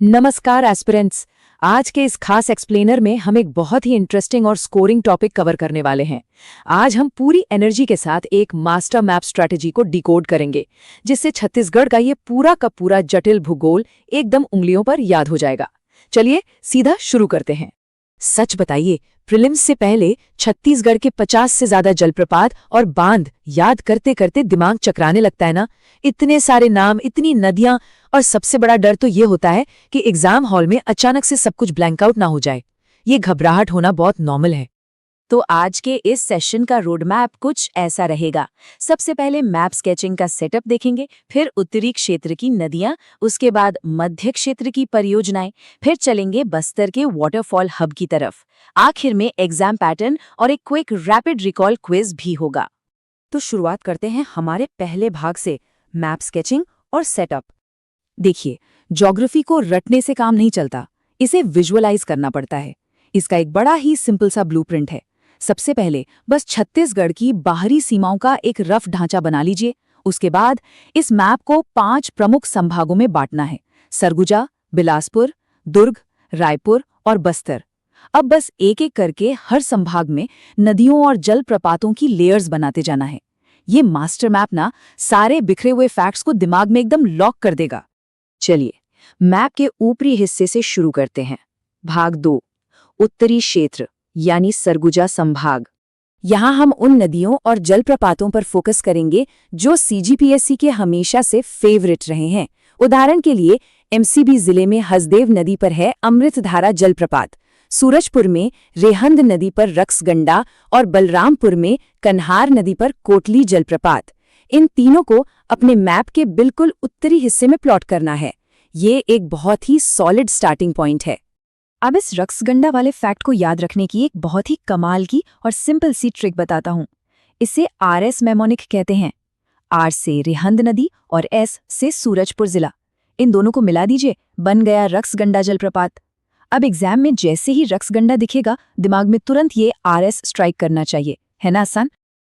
नमस्कार एस्पिरेंट्स। आज के इस खास एक्सप्लेनर में हम एक बहुत ही इंटरेस्टिंग और स्कोरिंग टॉपिक कवर करने वाले हैं। आज हम पूरी एनर्जी के साथ एक मास्टर मैप स्ट्रैटेजी को डिकोड करेंगे, जिससे छत्तीसगढ़ का ये पूरा का पूरा जटिल भूगोल एकदम उंगलियों पर याद हो जाएगा। चलिए सीधा शुरू करते हैं। सच बताइए, प्रीलिम्स से पहले छत्तीसगढ़ के 50 से ज्यादा जलप्रपात और बांध याद करते करते दिमाग चकराने लगता है ना। इतने सारे नाम, इतनी नदियां, और सबसे बड़ा डर तो ये होता है कि एग्जाम हॉल में अचानक से सब कुछ ब्लैंक आउट ना हो जाए। ये घबराहट होना बहुत नॉर्मल है। तो आज के इस सेशन का रोड मैप कुछ ऐसा रहेगा। सबसे पहले मैप स्केचिंग का सेटअप देखेंगे, फिर उत्तरी क्षेत्र की नदियां, उसके बाद मध्य क्षेत्र की परियोजनाएं, फिर चलेंगे बस्तर के वाटरफॉल हब की तरफ। आखिर में एग्जाम पैटर्न और एक क्विक रैपिड रिकॉल क्विज भी होगा। तो शुरुआत करते हैं हमारे पहले भाग से, मैप स्केचिंग और सेटअप। देखिए, ज्योग्राफी को रटने से काम नहीं चलता, इसे विजुअलाइज करना पड़ता है। इसका एक बड़ा ही सिंपल सा ब्लूप्रिंट है। सबसे पहले बस छत्तीसगढ़ की बाहरी सीमाओं का एक रफ ढांचा बना लीजिए। उसके बाद इस मैप को 5 प्रमुख संभागों में बांटना है: सरगुजा, बिलासपुर, दुर्ग, रायपुर और बस्तर। अब बस एक एक करके हर संभाग में नदियों और जलप्रपातों की लेयर्स बनाते जाना है। ये मास्टर मैप ना सारे बिखरे हुए फैक्ट्स को दिमाग में एकदम लॉक कर देगा। चलिए मैप के ऊपरी हिस्से से शुरू करते हैं। भाग 2, उत्तरी क्षेत्र यानी सरगुजा संभाग। यहाँ हम उन नदियों और जलप्रपातों पर फोकस करेंगे जो सीजीपीएससी के हमेशा से फेवरेट रहे हैं। उदाहरण के लिए एमसीबी जिले में हसदेव नदी पर है अमृतधारा जलप्रपात, सूरजपुर में रेहंद नदी पर रक्सगंडा और बलरामपुर में कन्हार नदी पर कोटली जलप्रपात। इन तीनों को अपने मैप के बिल्कुल उत्तरी हिस्से में प्लॉट करना है। ये एक बहुत ही सॉलिड स्टार्टिंग पॉइंट है। अब इस रक्सगंडा वाले फैक्ट को याद रखने की एक बहुत ही कमाल की और सिंपल सी ट्रिक बताता हूँ। इसे आरएस मेमोनिक कहते हैं। आर से रेहंद नदी और एस से सूरजपुर जिला। इन दोनों को मिला दीजिए, बन गया रक्सगंडा जलप्रपात। अब एग्जाम में जैसे ही रक्सगंडा दिखेगा, दिमाग में तुरंत ये आरएस स्ट्राइक करना चाहिए, है ना आसान?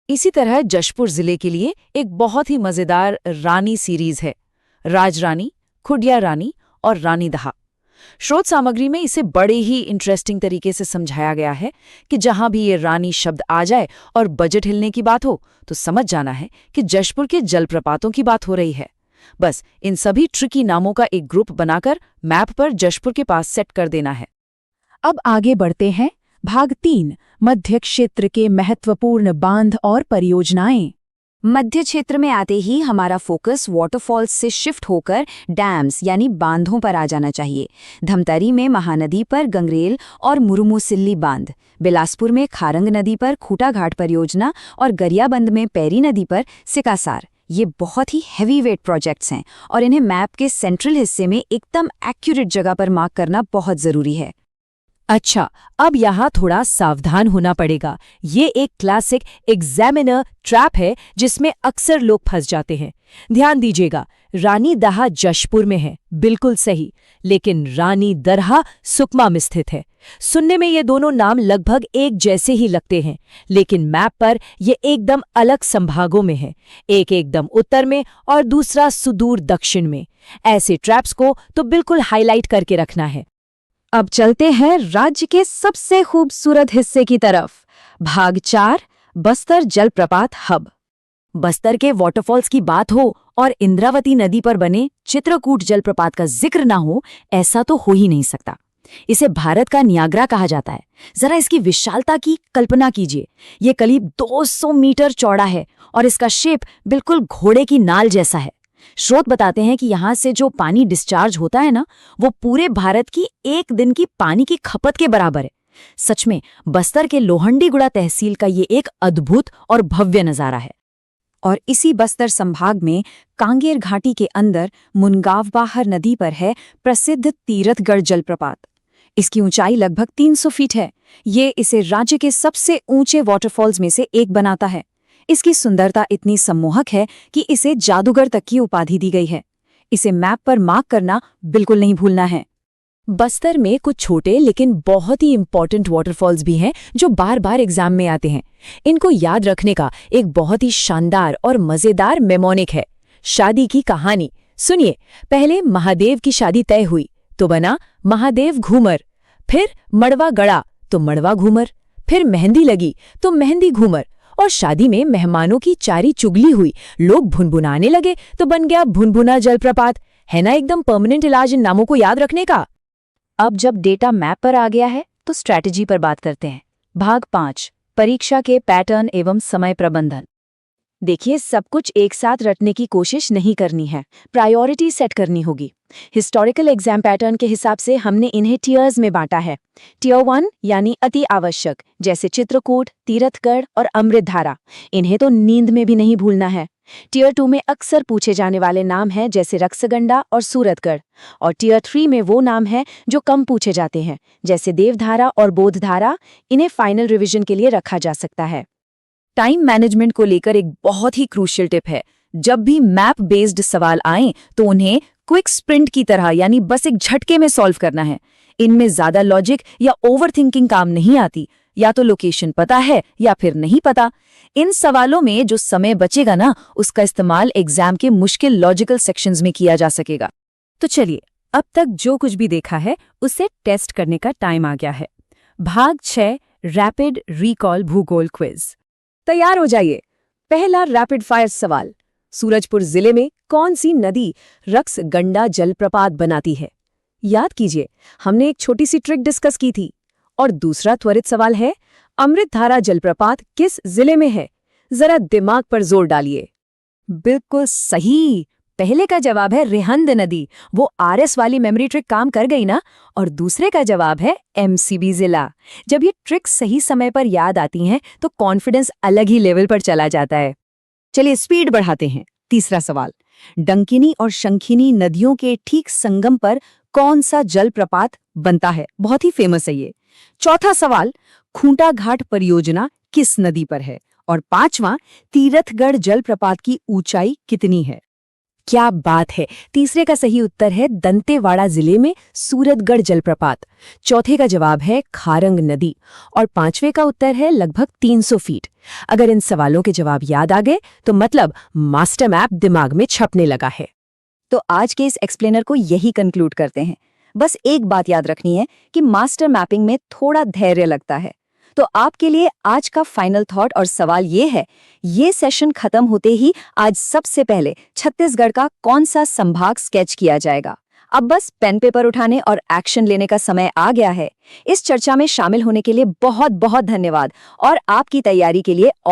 इसी तरह जशपुर जिले के लिए एक बहुत ही मजेदार रानी सीरीज है: राजरानी, खुडिया रानी और रानी दहा। स्रोत सामग्री में इसे बड़े ही इंटरेस्टिंग तरीके से समझाया गया है कि जहां भी ये रानी शब्द आ जाए और बजट हिलने की बात हो, तो समझ जाना है कि जशपुर के जलप्रपातों की बात हो रही है। बस इन सभी ट्रिकी नामों का एक ग्रुप बनाकर मैप पर जशपुर के पास सेट कर देना है। अब आगे बढ़ते हैं। भाग 3, मध्य क्षेत्र के महत्वपूर्ण बांध और परियोजनाएं। मध्य क्षेत्र में आते ही हमारा फोकस वाटरफॉल्स से शिफ्ट होकर डैम्स यानी बांधों पर आ जाना चाहिए। धमतरी में महानदी पर गंगरेल और मुरुमुसिल्ली बांध, बिलासपुर में खारंग नदी पर खूटा घाट परियोजना और गरियाबंद में पैरी नदी पर सिकासार। ये बहुत ही हैवी वेट प्रोजेक्ट्स हैं और इन्हें मैप के सेंट्रल हिस्से में एकदम एक्यूरेट जगह पर मार्क करना बहुत जरूरी है। अच्छा, अब यहाँ थोड़ा सावधान होना पड़ेगा। ये एक क्लासिक एग्जामिनर ट्रैप है जिसमें अक्सर लोग फंस जाते हैं। ध्यान दीजिएगा, रानी दहा जशपुर में है, बिल्कुल सही, लेकिन रानी दरहा सुकमा में स्थित है। सुनने में ये दोनों नाम लगभग एक जैसे ही लगते हैं, लेकिन मैप पर ये एकदम अलग संभागों में है। एक एकदम उत्तर में और दूसरा सुदूर दक्षिण में। ऐसे ट्रैप्स को तो बिल्कुल हाईलाइट करके रखना है। अब चलते हैं राज्य के सबसे खूबसूरत हिस्से की तरफ। भाग 4, बस्तर जलप्रपात हब। बस्तर के वाटरफॉल्स की बात हो और इंद्रावती नदी पर बने चित्रकूट जलप्रपात का जिक्र ना हो, ऐसा तो हो ही नहीं सकता। इसे भारत का नियाग्रा कहा जाता है। जरा इसकी विशालता की कल्पना कीजिए। ये करीब 200 मीटर चौड़ा है और इसका शेप बिल्कुल घोड़े की नाल जैसा है। स्रोत बताते हैं कि यहाँ से जो पानी डिस्चार्ज होता है ना, वो पूरे भारत की एक दिन की पानी की खपत के बराबर है। सच में बस्तर के लोहंडीगुड़ा तहसील का ये एक अद्भुत और भव्य नजारा है। और इसी बस्तर संभाग में कांगेर घाटी के अंदर मुनगावबाहर नदी पर है प्रसिद्ध तीरथगढ़ जलप्रपात। इसकी ऊंचाई लगभग 300 फीट है। ये इसे राज्य के सबसे ऊंचे वाटरफॉल्स में से एक बनाता है। इसकी सुंदरता इतनी सम्मोहक है कि इसे जादूगर तक की उपाधि दी गई है। इसे मैप पर मार्क करना बिल्कुल नहीं भूलना है। बस्तर में कुछ छोटे लेकिन बहुत ही इंपॉर्टेंट वाटरफॉल्स भी हैं जो बार बार एग्जाम में आते हैं। इनको याद रखने का एक बहुत ही शानदार और मजेदार मेमोनिक है। शादी की कहानी सुनिए। पहले महादेव की शादी तय हुई, तो बना महादेव घूमर, फिर मड़वा गड़ा तो मड़वा घूमर, फिर मेहंदी लगी तो मेहंदी घूमर, और शादी में मेहमानों की चारी चुगली हुई, लोग भुनभुनाने लगे तो बन गया भुनभुना जलप्रपात। है ना एकदम परमानेंट इलाज इन नामों को याद रखने का। अब जब डेटा मैप पर आ गया है तो स्ट्रैटेजी पर बात करते हैं। भाग 5, परीक्षा के पैटर्न एवं समय प्रबंधन। देखिए, सब कुछ एक साथ रटने की कोशिश नहीं करनी है, प्रायोरिटी सेट करनी होगी। हिस्टोरिकल एग्जाम पैटर्न के हिसाब से हमने इन्हें टियर्स में बांटा है। टियर 1 यानी अति आवश्यक, जैसे चित्रकूट, तीर्थगढ़ और अमृतधारा, इन्हें तो नींद में भी नहीं भूलना है। टियर 2 में अक्सर पूछे जाने वाले नाम हैं जैसे रक्सगंडा और सूरतगढ़, और टियर 3 में वो नाम हैं जो कम पूछे जाते हैं जैसे देवधारा और बोधधारा, इन्हें फाइनल रिवीजन के लिए रखा जा सकता है। टाइम मैनेजमेंट को लेकर एक बहुत ही क्रूशियल टिप है। जब भी मैप बेस्ड सवाल आएं तो उन्हें क्विक स्प्रिंट की तरह यानी बस एक झटके में सॉल्व करना है। इनमें ज्यादा लॉजिक या ओवरथिंकिंग काम नहीं आती, या तो लोकेशन पता है या फिर नहीं पता। इन सवालों में जो समय बचेगा ना, उसका इस्तेमाल एग्जाम के मुश्किल लॉजिकल सेक्शंस में किया जा सकेगा। तो चलिए, अब तक जो कुछ भी देखा है उसे टेस्ट करने का टाइम आ गया है। भाग 6, रैपिड रिकॉल भूगोल क्विज। तैयार हो जाइए। पहला रैपिड फायर सवाल, सूरजपुर जिले में कौन सी नदी रक्सगंडा जलप्रपात बनाती है? याद कीजिए, हमने एक छोटी सी ट्रिक डिस्कस की थी। और दूसरा त्वरित सवाल है, अमृतधारा जलप्रपात किस जिले में है? जरा दिमाग पर जोर डालिए। बिल्कुल सही, पहले का जवाब है रिहंद नदी। वो आरएस वाली मेमोरी ट्रिक काम कर गई ना। और दूसरे का जवाब है एमसीबी जिला। जब ये ट्रिक्स सही समय पर याद आती हैं तो कॉन्फिडेंस अलग ही लेवल पर चला जाता है। चलिए स्पीड बढ़ाते हैं। तीसरा सवाल, डंकिनी और शंखिनी नदियों के ठीक संगम पर कौन सा जलप्रपात बनता है? बहुत ही फेमस है ये। चौथा सवाल, खूंटा घाट परियोजना किस नदी पर है? और पांचवां, तीर्थगढ़ जलप्रपात की ऊंचाई कितनी है? क्या बात है, तीसरे का सही उत्तर है दंतेवाड़ा जिले में सूरतगढ़ जलप्रपात। चौथे का जवाब है खारंग नदी, और पांचवे का उत्तर है लगभग 300 फीट। अगर इन सवालों के जवाब याद आ गए तो मतलब मास्टर मैप दिमाग में छपने लगा है। तो आज के इस एक्सप्लेनर को यही कंक्लूड करते हैं। बस एक बात याद रखनी है कि मास्टर मैपिंग में थोड़ा धैर्य लगता है। तो आपके लिए आज का फाइनल थॉट और सवाल ये है, ये सेशन खत्म होते ही आज सबसे पहले छत्तीसगढ़ का कौन सा संभाग स्केच किया जाएगा? अब बस पेन पेपर उठाने और एक्शन लेने का समय आ गया है। इस चर्चा में शामिल होने के लिए बहुत बहुत धन्यवाद, और आपकी तैयारी के लिए और